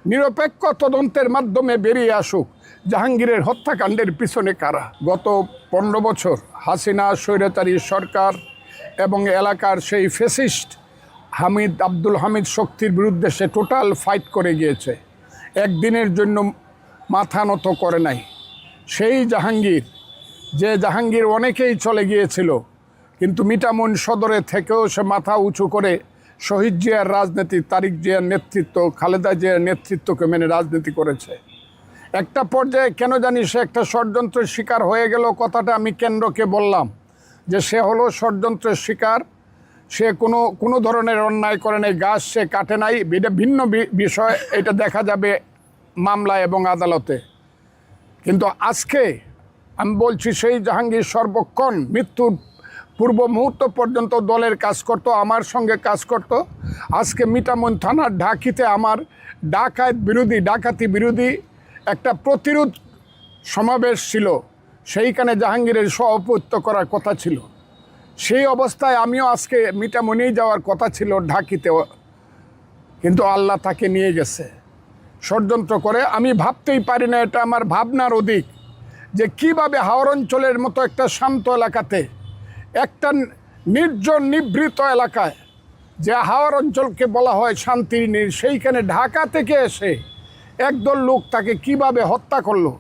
নিরপেক্ষ তদন্তের মাধ্যমে বেরিয়ে আসুক জাহাঙ্গীরের হত্যাকাণ্ডের পিছনে কারা। গত 15 বছর হাসিনা স্বৈরাচারী সরকার এবং এলাকার সেই ফ্যাসিস্ট আব্দুল হামিদ শক্তির বিরুদ্ধে সে টোটাল ফাইট করে গিয়েছে, একদিনের জন্য মাথা নত করে নাই। সেই জাহাঙ্গীর, যে জাহাঙ্গীর অনেকেই চলে গিয়েছিল, কিন্তু মিঠামইন সদরে থেকেও সে মাথা উঁচু করে শহীদ জিয়ার রাজনীতি, তারিক জিয়ার নেতৃত্ব, খালেদা জিয়ার নেতৃত্বকে মেনে রাজনীতি করেছে। একটা পর্যায়ে কেন জানি সে একটা ষড়যন্ত্রের শিকার হয়ে গেল। কথাটা আমি কেন্দ্রকে বললাম যে সে হলো ষড়যন্ত্রের শিকার, সে কোনো ধরনের অন্যায় করে নাই, গাছ সে কাটে নাই, এটা ভিন্ন বিষয়, এটা দেখা যাবে মামলা এবং আদালতে। কিন্তু আজকে আমি বলছি, সেই জাহাঙ্গীর সর্বক্ষণ মৃত্যুর পূর্ব মুহূর্ত পর্যন্ত দলের কাজ করত, আমার সঙ্গে কাজ করত। আজকে মিঠামইন থানার ঢাকিতে আমার ডাকাতি বিরোধী একটা প্রতিরোধ সমাবেশ ছিল, সেইখানে জাহাঙ্গীরের সভাপতিত্ব করার কথা ছিল। সেই অবস্থায় আমিও আজকে মিঠামইনেই যাওয়ার কথা ছিল ঢাকিতে, কিন্তু আল্লাহ তাকে নিয়ে গেছে ষড়যন্ত্র করে। আমি ভাবতেই পারি না, এটা আমার ভাবনার অধিক, যে কিভাবে হাওর অঞ্চলের মতো একটা শান্ত এলাকাতে, একটা নির্জন নিভৃত এলাকায়, যে হাওর অঞ্চলকে বলা হয় শান্তির নীড়, সেইখানে ঢাকা থেকে এসে একদল লোক তাকে কিভাবে হত্যা করলো।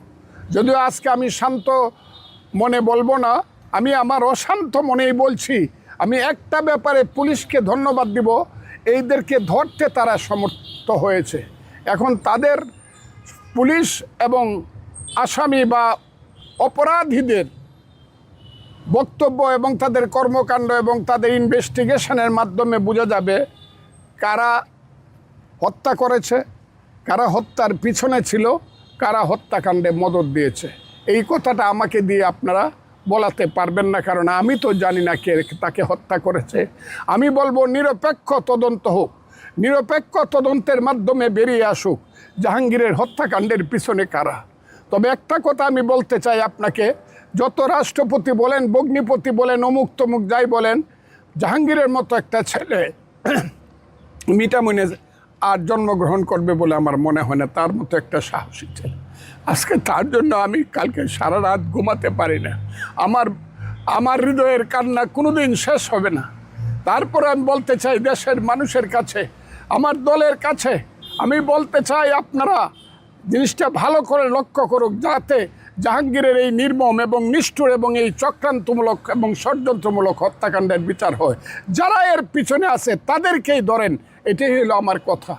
যদিও আজকে আমি শান্ত মনে বলবো না, আমি আমার অশান্ত মনেই বলছি। আমি একটা ব্যাপারে পুলিশকে ধন্যবাদ দিব, এইদেরকে ধরতে তারা সমর্থ হয়েছে। এখন তাদের পুলিশ এবং আসামি বা অপরাধীদের বক্তব্য এবং তাদের কর্মকাণ্ড এবং তাদের ইনভেস্টিগেশনের মাধ্যমে বোঝা যাবে কারা হত্যা করেছে, কারা হত্যার পিছনে ছিল, কারা হত্যাকাণ্ডে মদত দিয়েছে। এই কথাটা আমাকে দিয়ে আপনারা বলাতে পারবেন না, কারণ আমি তো জানি না কে তাকে হত্যা করেছে। আমি বলবো নিরপেক্ষ তদন্ত হোক, নিরপেক্ষ তদন্তের মাধ্যমে বেরিয়ে আসুক জাহাঙ্গীরের হত্যাকাণ্ডের পিছনে কারা। তবে একটা কথা আমি বলতে চাই আপনাকে, যত রাষ্ট্রপতি বলেন, ভগ্নিপতি বলেন, অমুক তমুক যাই বলেন, জাহাঙ্গীরের মতো একটা ছেলে মিঠামইনে আর জন্মগ্রহণ করবে বলে আমার মনে হয় না। তার মতো একটা সাহসী ছেলে, আজকে তার জন্য আমি কালকে সারা রাত ঘুমাতে পারি না। আমার হৃদয়ের কান্না কোনোদিন শেষ হবে না। তারপরে আমি বলতে চাই দেশের মানুষের কাছে, আমার দলের কাছে আমি বলতে চাই, আপনারা জিনিসটা ভালো করে লক্ষ্য করুক, যাতে জাহাঙ্গীরের এই নির্মম এবং নিষ্ঠুর এবং এই চক্রান্তমূলক এবং ষড়যন্ত্রমূলক হত্যাকাণ্ডের বিচার হয়। যারা এর পিছনে আছে তাদেরকেই ধরেন, এটাই হলো আমার কথা।